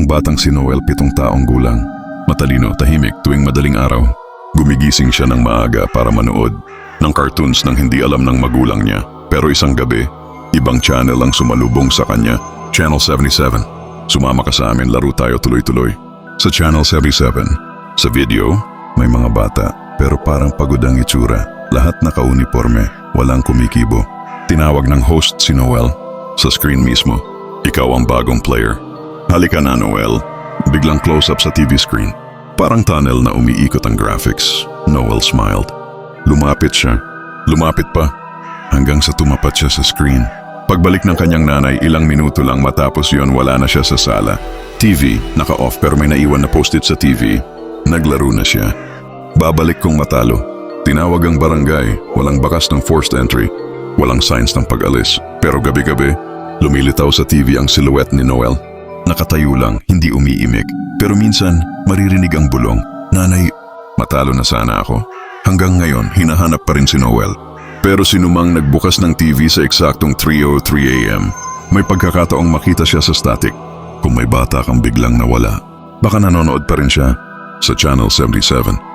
batang si Noel 7 taong gulang. Matalino, tahimik tuwing madaling araw. Gumigising siya ng maaga para manood ng cartoons nang hindi alam ng magulang niya. Pero isang gabi, ibang channel ang sumalubong sa kanya. Channel 77. Sumama ka sa amin, laro tayo tuloy-tuloy. Sa Channel 77, sa video, may mga bata pero parang pagod ang itsura. Lahat naka-uniforme, walang kumikibo. Tinawag ng host si Noel. Sa screen mismo, ikaw ang bagong player. Halika na, Noel. Biglang close-up sa TV screen. Parang tunnel na umiikot ang graphics. Noel smiled. Lumapit siya. Lumapit pa. Hanggang sa tumapat siya sa screen. Pagbalik ng kanyang nanay, ilang minuto lang matapos yon wala na siya sa sala. TV, naka-off pero may naiwan na post-it sa TV. Naglaro na siya. Babalik kong matalo. Tinawag ang barangay. Walang bakas ng forced entry. Walang signs ng pag-alis. Pero gabi-gabi, lumilitaw sa TV ang silhouette ni Noel. Nakatayo lang, hindi umiimik. Pero minsan, maririnig ang bulong. Nanay, matalo na sana ako. Hanggang ngayon, hinahanap pa rin si Noel. Pero sinumang nagbukas ng TV sa eksaktong 3:03 AM, may pagkakataong makita siya sa static. Kung may bata kang biglang nawala, baka nanonood pa rin siya sa Channel 77.